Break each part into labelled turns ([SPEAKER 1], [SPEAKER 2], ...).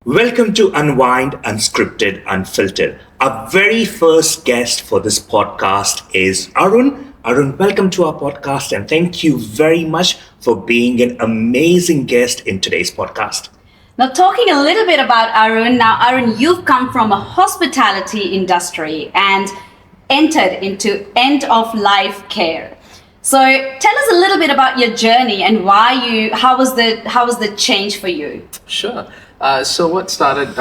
[SPEAKER 1] Welcome to Unwind, Unscripted, Unfiltered. Our very first guest for this podcast is Arun. Arun, welcome to our podcast and thank you very much for being an amazing guest in today's podcast.
[SPEAKER 2] Now, talking a little bit about Arun. Now, Arun, you've come from a hospitality industry and entered into end-of-life care. So, tell us a little bit about your journey and how was the change for you?
[SPEAKER 3] Sure. So what started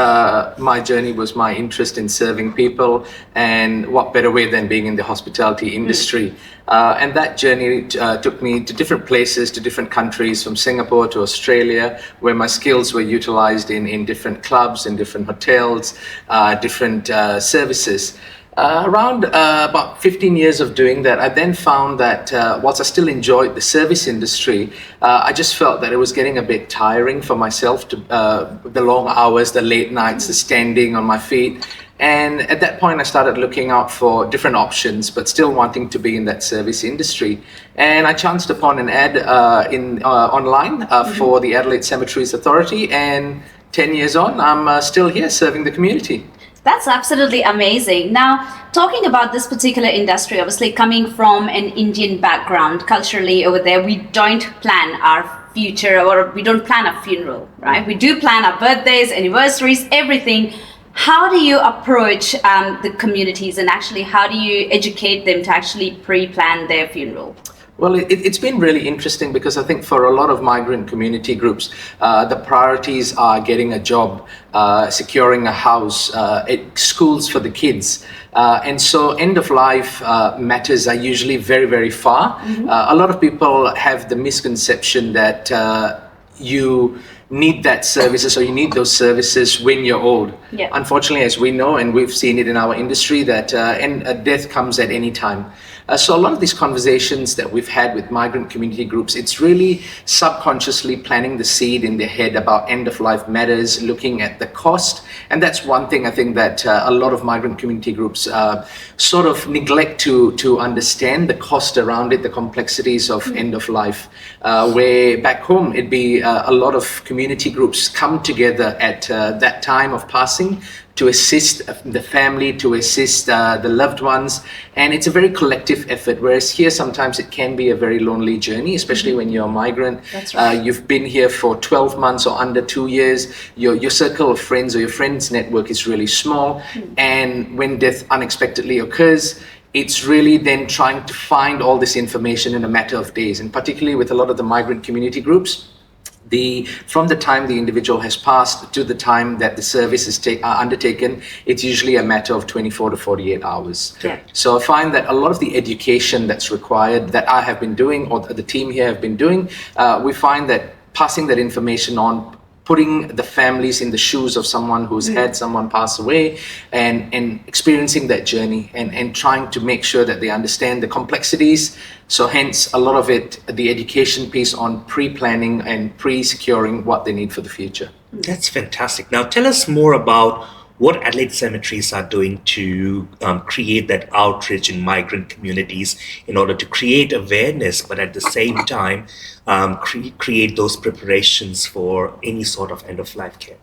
[SPEAKER 3] my journey was my interest in serving people, and what better way than being in the hospitality industry. And that journey took me to different places, to different countries, from Singapore to Australia, where my skills were utilized in different clubs, in different hotels, different services. Around about 15 years of doing that, I then found that whilst I still enjoyed the service industry, I just felt that it was getting a bit tiring for myself, the long hours, the late nights, the standing on my feet. And at that point, I started looking out for different options, but still wanting to be in that service industry. And I chanced upon an ad online for the Adelaide Cemetery's Authority, and 10 years on, I'm still here serving the community.
[SPEAKER 2] That's absolutely amazing. Now, talking about this particular industry, obviously coming from an Indian background, culturally over there, we don't plan our future, or we don't plan a funeral, right? We do plan our birthdays, anniversaries, everything. How do you approach the communities, and actually how do you educate them to actually pre-plan their funeral?
[SPEAKER 3] Well, it's been really interesting because I think for a lot of migrant community groups, the priorities are getting a job, securing a house, schools for the kids. And so end of life matters are usually very, very far. Mm-hmm. A lot of people have the misconception that you need that services, or you need those services when you're old. Yeah. Unfortunately, as we know, and we've seen it in our industry, that death comes at any time. So a lot of these conversations that we've had with migrant community groups, it's really subconsciously planting the seed in their head about end-of-life matters, looking at the cost. And that's one thing I think that a lot of migrant community groups sort of neglect to understand the cost around it, the complexities of end-of-life. Where back home, it'd be a lot of community groups come together at that time of passing to assist the family, to assist the loved ones. And it's a very collective effort, whereas here sometimes it can be a very lonely journey, especially when you're a migrant.
[SPEAKER 2] That's right.
[SPEAKER 3] You've been here for 12 months or under 2 years. Your circle of friends or your friends network is really small. And when death unexpectedly occurs, it's really then trying to find all this information in a matter of days. And particularly with a lot of the migrant community groups, from the time the individual has passed to the time that the service is undertaken, it's usually a matter of 24 to 48 hours.
[SPEAKER 2] Yeah.
[SPEAKER 3] So I find that a lot of the education that's required, that I have been doing, or the team here have been doing, we find that passing that information on, putting the families in the shoes of someone who's had someone pass away, and experiencing that journey, and trying to make sure that they understand the complexities. So hence a lot of it, the education piece on pre-planning and pre-securing what they need for the future.
[SPEAKER 1] That's fantastic. Now tell us more about what Adelaide Cemeteries are doing to create that outreach in migrant communities in order to create awareness, but at the same time create those preparations for any sort of end-of-life care.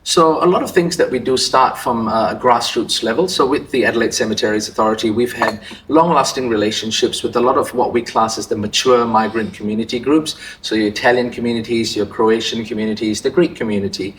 [SPEAKER 3] So a lot of things that we do start from a grassroots level. So with the Adelaide Cemetery's Authority, we've had long-lasting relationships with a lot of what we class as the mature migrant community groups. So your Italian communities, your Croatian communities, the Greek community.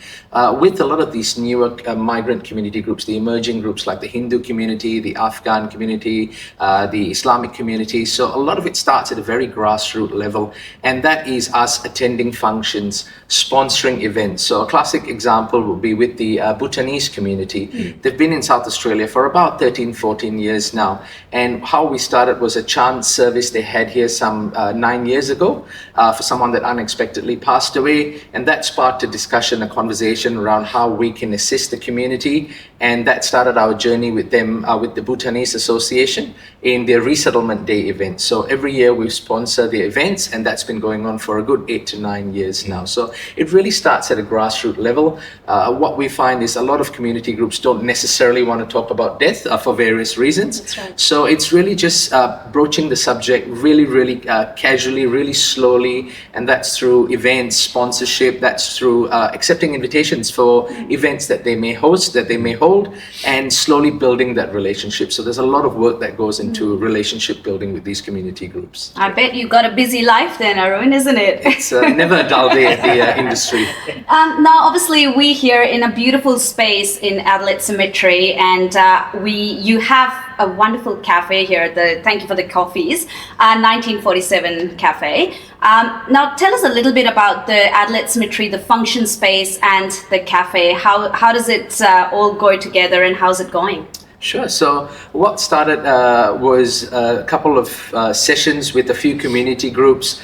[SPEAKER 3] With a lot of these newer migrant community groups, the emerging groups like the Hindu community, the Afghan community, the Islamic community. So a lot of it starts at a very grassroots level, and that is us attending functions, sponsoring events. So a classic example would be with the Bhutanese community. They've been in South Australia for about 13, 14 years now. And how we started was a chance service they had here some 9 years ago for someone that unexpectedly passed away. And that sparked a discussion, a conversation around how we can assist the community. And that started our journey with them, with the Bhutanese Association in their Resettlement Day event. So every year we sponsor the events, and that's been going on for a good 8 to 9 years now. So it really starts at a grassroots level. what we find is a lot of community groups don't necessarily want to talk about death for various reasons.
[SPEAKER 2] That's right.
[SPEAKER 3] So it's really just broaching the subject really, really casually, really slowly, and that's through events, sponsorship, that's through accepting invitations for events that they may host, that they may hold, and slowly building that relationship. So there's a lot of work that goes into relationship building with these community groups.
[SPEAKER 2] I bet you got a busy life then, Arun, isn't it?
[SPEAKER 3] It's never a dull day at the industry.
[SPEAKER 2] Now, obviously, we here in a beautiful space in Adelaide Cemetery, and you have a wonderful cafe here. Thank you for the coffees, 1947 Cafe. Now, tell us a little bit about the Adelaide Cemetery, the function space, and the cafe. How does it all go together, and how's it going?
[SPEAKER 3] Sure. So what started was a couple of sessions with a few community groups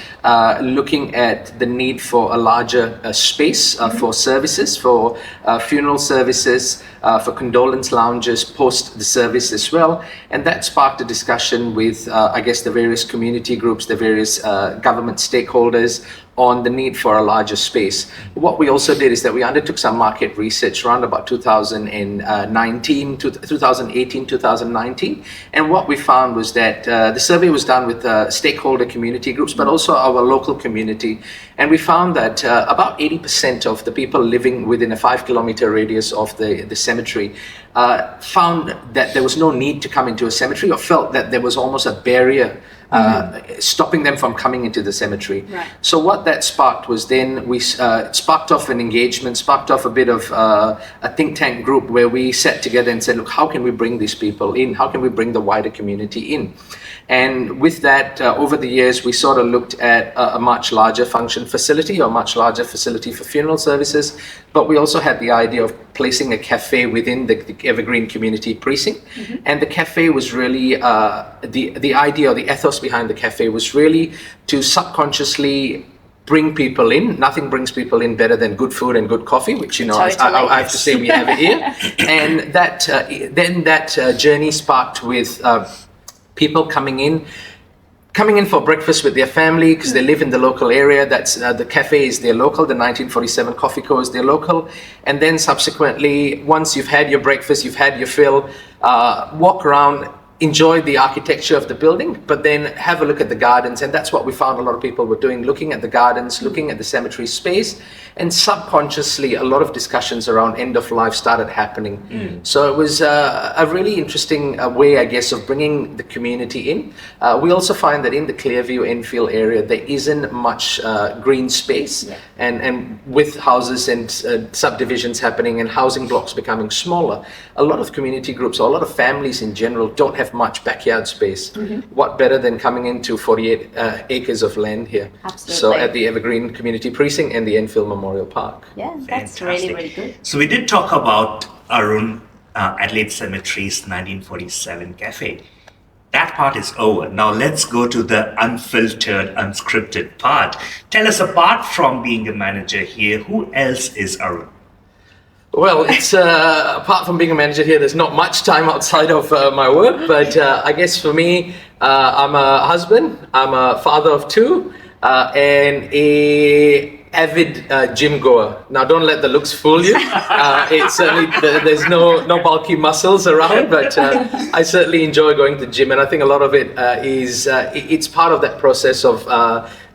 [SPEAKER 3] looking at the need for a larger space for services, for funeral services, for condolence lounges post the service as well. And that sparked a discussion with, I guess, the various community groups, the various government stakeholders on the need for a larger space. What we also did is that we undertook some market research around about 2018, 2019. And what we found was that the survey was done with stakeholder community groups, but also our local community. And we found that about 80% of the people living within a 5-kilometer radius of the cemetery found that there was no need to come into a cemetery, or felt that there was almost a barrier stopping them from coming into the cemetery.
[SPEAKER 2] Right.
[SPEAKER 3] So what that sparked was then we sparked off an engagement, sparked off a bit of a think tank group where we sat together and said, look, how can we bring these people in? How can we bring the wider community in? And with that, over the years, we sort of looked at a much larger function facility, or a much larger facility for funeral services. But we also had the idea of placing a cafe within the Evergreen Community Precinct. And the cafe was really, the idea or the ethos behind the cafe was really to subconsciously bring people in. Nothing brings people in better than good food and good coffee, which, you know,
[SPEAKER 2] Totally.
[SPEAKER 3] I have to say we have it here. And that then that journey sparked with people coming in for breakfast with their family because they live in the local area. That's the cafe is their local, the 1947 Coffee Co is their local. And then subsequently, once you've had your breakfast, you've had your fill, walk around, enjoy the architecture of the building, but then have a look at the gardens. And that's what we found a lot of people were doing, looking at the gardens, looking at the cemetery space. And subconsciously, a lot of discussions around end of life started happening. So it was a really interesting way, I guess, of bringing the community in. We also find that in the Clearview Enfield area, there isn't much green space.
[SPEAKER 2] Yeah.
[SPEAKER 3] And with houses and subdivisions happening and housing blocks becoming smaller, a lot of community groups, or a lot of families in general, don't have much backyard space. What better than coming into 48 acres of land here?
[SPEAKER 2] Absolutely.
[SPEAKER 3] So at the Evergreen Community Precinct and the Enfield Memorial Park.
[SPEAKER 2] Yeah, that's
[SPEAKER 1] Fantastic.
[SPEAKER 2] really, really good.
[SPEAKER 1] So we did talk about Arun, Adelaide Cemetery's 1947 Cafe. That part is over. Now let's go to the unfiltered, unscripted part. Tell us, apart from being a manager here, who else is Arun?
[SPEAKER 3] Well, it's apart from being a manager here, there's not much time outside of my work. But I guess for me, I'm a husband, I'm a father of two, and a avid gym goer. Now, don't let the looks fool you. It's certainly there's no bulky muscles around, but I certainly enjoy going to the gym, and I think a lot of it is it's part of that process of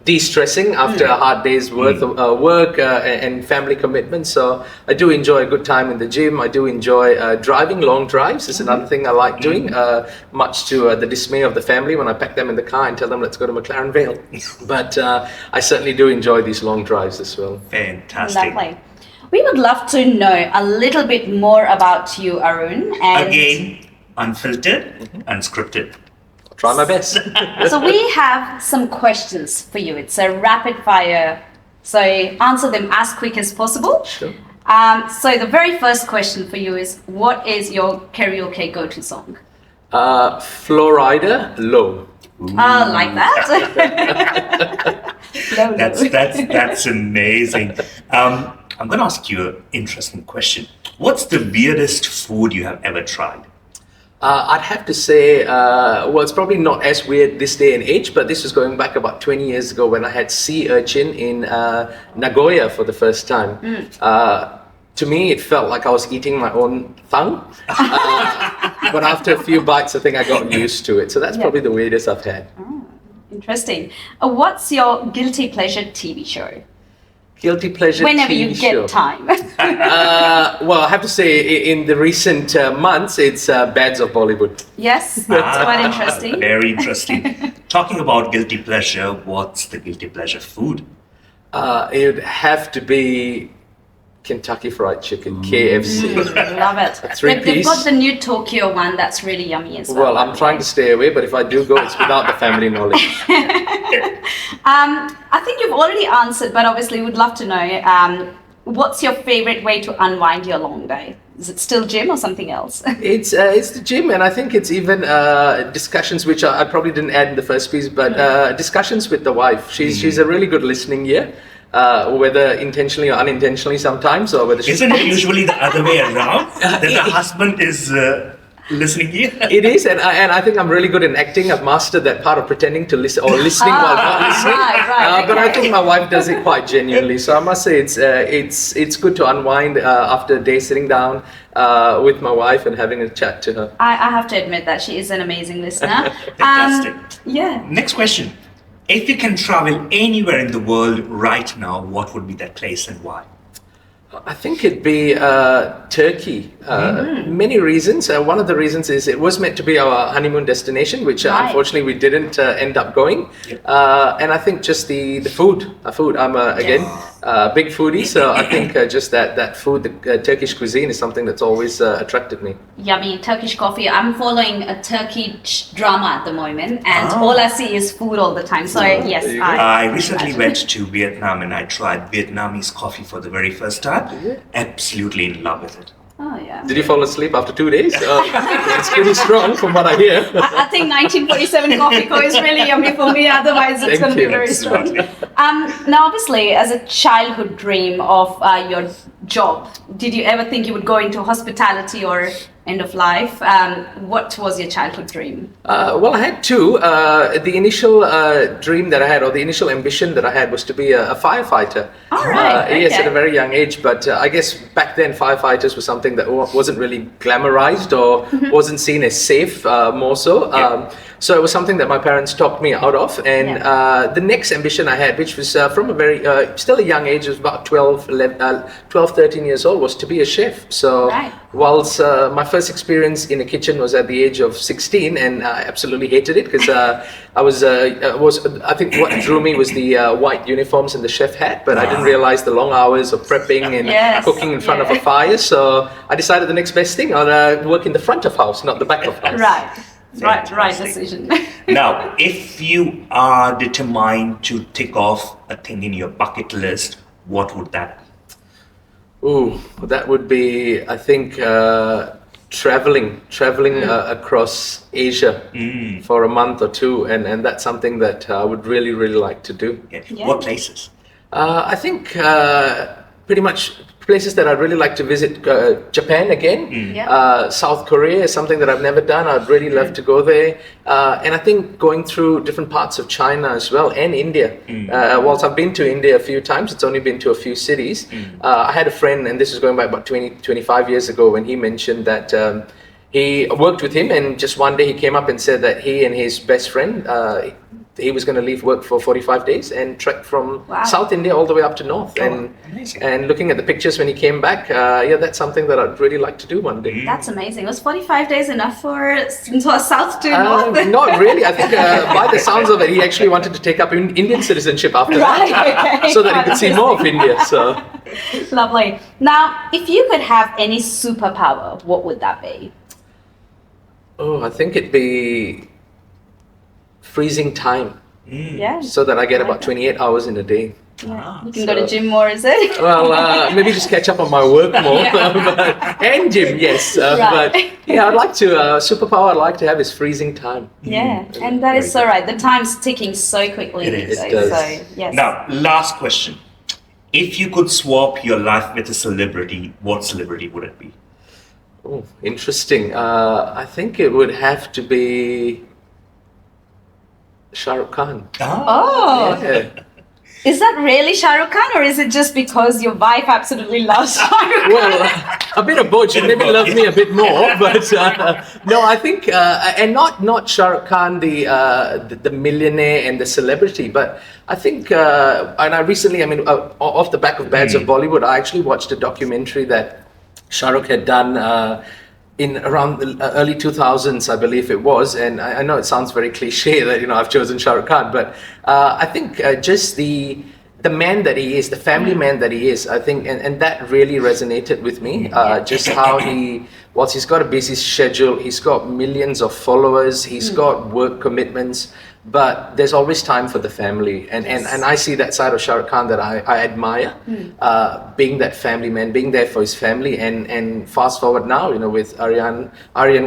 [SPEAKER 3] de-stressing after a hard day's worth of work and family commitments. So I do enjoy a good time in the gym. I do enjoy driving long drives. It's another thing I like doing, much to the dismay of the family when I pack them in the car and tell them, let's go to McLaren Vale. But I certainly do enjoy these long drives as well.
[SPEAKER 1] Fantastic.
[SPEAKER 2] Lovely. We would love to know a little bit more about you, Arun. And
[SPEAKER 1] Again, unfiltered, unscripted.
[SPEAKER 3] Try my best.
[SPEAKER 2] so we have some questions for you. It's a rapid fire, so answer them as quick as possible.
[SPEAKER 3] Sure.
[SPEAKER 2] So the very first question for you is, what is your karaoke go-to song?
[SPEAKER 3] Florida Low.
[SPEAKER 2] Like that. Low.
[SPEAKER 1] That's amazing. I'm going to ask you an interesting question. What's the weirdest food you have ever tried?
[SPEAKER 3] I'd have to say, well, it's probably not as weird this day and age, but this was going back about 20 years ago when I had sea urchin in Nagoya for the first time. to me, it felt like I was eating my own tongue. But after a few bites, I think I got used to it. So that's probably the weirdest I've had.
[SPEAKER 2] Interesting. What's your guilty pleasure TV show?
[SPEAKER 3] Guilty pleasure
[SPEAKER 2] Whenever
[SPEAKER 3] TV
[SPEAKER 2] you
[SPEAKER 3] show.
[SPEAKER 2] get time.
[SPEAKER 3] Well, I have to say, in the recent months, it's Bads of Bollywood.
[SPEAKER 2] Yes, that's quite interesting.
[SPEAKER 1] Very interesting. Talking about guilty pleasure, what's the guilty pleasure food?
[SPEAKER 3] It would have to be Kentucky Fried Chicken, KFC.
[SPEAKER 2] Love it. They've
[SPEAKER 3] Three-piece.
[SPEAKER 2] got the new Tokyo one that's really yummy as well.
[SPEAKER 3] Well, I'm trying to stay away, but if I do go, it's without the family knowledge.
[SPEAKER 2] I think you've already answered, but obviously would love to know, what's your favorite way to unwind your long day? Is it still gym or something else?
[SPEAKER 3] It's the gym, and I think it's even discussions, which I probably didn't add in the first piece, but discussions with the wife. She's a really good listening ear. Whether intentionally or unintentionally sometimes, or whether
[SPEAKER 1] Isn't it usually the other way around? That the husband is listening here?
[SPEAKER 3] It is, and I think I'm really good in acting. I've mastered that part of pretending to listen or listening while not listening.
[SPEAKER 2] Right,
[SPEAKER 3] But I
[SPEAKER 2] okay.
[SPEAKER 3] think my wife does it quite genuinely. So I must say it's good to unwind after a day sitting down with my wife and having a chat to her.
[SPEAKER 2] I have to admit that she is an amazing listener.
[SPEAKER 1] Fantastic.
[SPEAKER 2] Yeah.
[SPEAKER 1] Next question. If you can travel anywhere in the world right now, what would be that place and why?
[SPEAKER 3] I think it'd be Turkey. Many reasons. One of the reasons is it was meant to be our honeymoon destination, which
[SPEAKER 2] Right.
[SPEAKER 3] unfortunately we didn't end up going. And I think just the food. I'm again a big foodie, so I think just that food, the Turkish cuisine, is something that's always attracted me.
[SPEAKER 2] Yummy Turkish coffee. I'm following a Turkish drama at the moment, and all I see is food all the time. So yes,
[SPEAKER 3] There you go.
[SPEAKER 1] I recently went to Vietnam and I tried Vietnamese coffee for the very first time. Absolutely in love with it.
[SPEAKER 2] Oh yeah.
[SPEAKER 3] Did you fall asleep after 2 days? It's pretty strong from what I hear.
[SPEAKER 2] I think 1947 coffee co is really yummy for me. Otherwise, it's
[SPEAKER 3] Thank
[SPEAKER 2] going to be
[SPEAKER 3] you.
[SPEAKER 2] very strong.
[SPEAKER 1] Absolutely.
[SPEAKER 2] Now, obviously, as a childhood dream of your job, did you ever think you would go into hospitality or end of life? What was your childhood dream?
[SPEAKER 3] Well, I had two. The initial dream that I had, or the initial ambition that I had, was to be a firefighter.
[SPEAKER 2] All right,
[SPEAKER 3] Yes,
[SPEAKER 2] okay.
[SPEAKER 3] at a very young age. But I guess back then, firefighters were something that wasn't really glamorized or wasn't seen as safe, more so. So it was something that my parents talked me out of. And the next ambition I had, which was from a very, still a young age, was about 12, 13 years old, was to be a chef. So
[SPEAKER 2] Right.
[SPEAKER 3] whilst my first experience in a kitchen was at the age of 16, and I absolutely hated it because I think what drew me was the white uniforms and the chef hat, but I didn't realize the long hours of prepping and
[SPEAKER 2] Yes,
[SPEAKER 3] cooking in front of a
[SPEAKER 2] yeah.
[SPEAKER 3] fire. So I decided the next best thing, I'll work in the front of house, not the back of house.
[SPEAKER 2] Right
[SPEAKER 1] Fantastic.
[SPEAKER 2] decision.
[SPEAKER 1] Now, if you are determined to tick off a thing in your bucket list, what would that be?
[SPEAKER 3] Ooh, that would be, I think, traveling across Asia for a month or two, and that's something that I would really, really like to do.
[SPEAKER 2] Yeah.
[SPEAKER 1] What places?
[SPEAKER 3] I think pretty much places that I'd really like to visit. Japan again.
[SPEAKER 2] Yeah.
[SPEAKER 3] South Korea is something that I've never done. I'd really love to go there. And I think going through different parts of China as well, and India. Whilst I've been to India a few times, it's only been to a few cities. I had a friend, and this is going back about 25 years ago, when he mentioned that he worked with him, and just one day he came up and said that he and his best friend, he was going to leave work for 45 days and trek from
[SPEAKER 2] Wow.
[SPEAKER 3] South India all the way up to North.
[SPEAKER 1] amazing.
[SPEAKER 3] And looking at the pictures when he came back, that's something that I'd really like to do one day.
[SPEAKER 2] That's amazing. Was 45 days enough for south to north?
[SPEAKER 3] Not really. I think by the sounds of it, he actually wanted to take up Indian citizenship after
[SPEAKER 2] Right,
[SPEAKER 3] that,
[SPEAKER 2] okay.
[SPEAKER 3] so that he could see more of India. So,
[SPEAKER 2] Lovely. Now, if you could have any superpower, what would that be?
[SPEAKER 3] I think it'd be freezing time,
[SPEAKER 2] Yeah.
[SPEAKER 3] so that I get about
[SPEAKER 2] Okay.
[SPEAKER 3] 28 hours in a day.
[SPEAKER 2] You can go to gym more, is it?
[SPEAKER 3] Well, maybe just catch up on my work more, and gym, yes.
[SPEAKER 2] Right.
[SPEAKER 3] But yeah, I'd like to superpower I'd like to have is freezing time.
[SPEAKER 2] Yeah, and that is so right. The time's ticking so quickly.
[SPEAKER 1] It is.
[SPEAKER 2] So,
[SPEAKER 3] It does.
[SPEAKER 2] so, yes.
[SPEAKER 1] Now, last question. If you could swap your life with a celebrity, what celebrity would it be?
[SPEAKER 3] Oh, interesting. I think it would have to be Shah Rukh Khan.
[SPEAKER 2] Oh,
[SPEAKER 3] Yeah.
[SPEAKER 2] Is that really Shah Rukh Khan, or is it just because your wife absolutely loves Shah Rukh Khan?
[SPEAKER 3] Well, a bit of both. She maybe loves me a bit more, but no, I think, and not Shah Rukh Khan, the millionaire and the celebrity, but I think, and I recently, off the back of Bads of Bollywood, I actually watched a documentary that Shah Rukh had done in around the early 2000s, I believe it was, and I know it sounds very cliche that I've chosen Shah Rukh Khan, but I think just the man that he is, the family man that he is, I think, and that really resonated with me. Just how whilst he's got a busy schedule, he's got millions of followers, he's got work commitments, but there's always time for the family, and I see that side of Shah Rukh Khan that I admire, being that family man, being there for his family, and fast forward now, with Aryan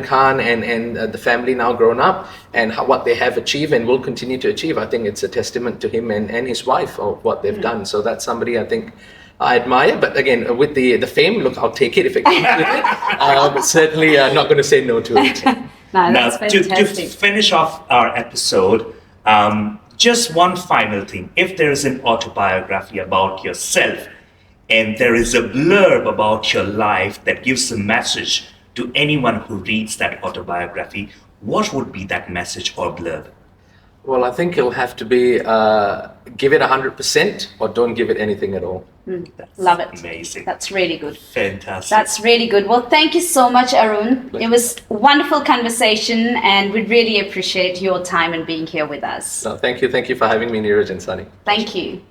[SPEAKER 3] Khan and the family now grown up, and what they have achieved and will continue to achieve. I think it's a testament to him and his wife of what they've done. So that's somebody I think I admire, but again, with the fame, look, I'll take it if it comes with it, but certainly not going to say no to it.
[SPEAKER 2] No,
[SPEAKER 1] Now,
[SPEAKER 2] that's fantastic.
[SPEAKER 1] to finish off our episode, just one final thing. If there is an autobiography about yourself and there is a blurb about your life that gives a message to anyone who reads that autobiography, what would be that message or blurb?
[SPEAKER 3] Well, I think it'll have to be give it 100% or don't give it anything at all.
[SPEAKER 2] Love it.
[SPEAKER 1] Amazing.
[SPEAKER 2] That's really good.
[SPEAKER 1] Fantastic.
[SPEAKER 2] That's really good. Well, thank you so much, Arun. It was a wonderful conversation, and we really appreciate your time and being here with us.
[SPEAKER 3] No, thank you for having me, Neeraj and Sunny.
[SPEAKER 2] Thank you.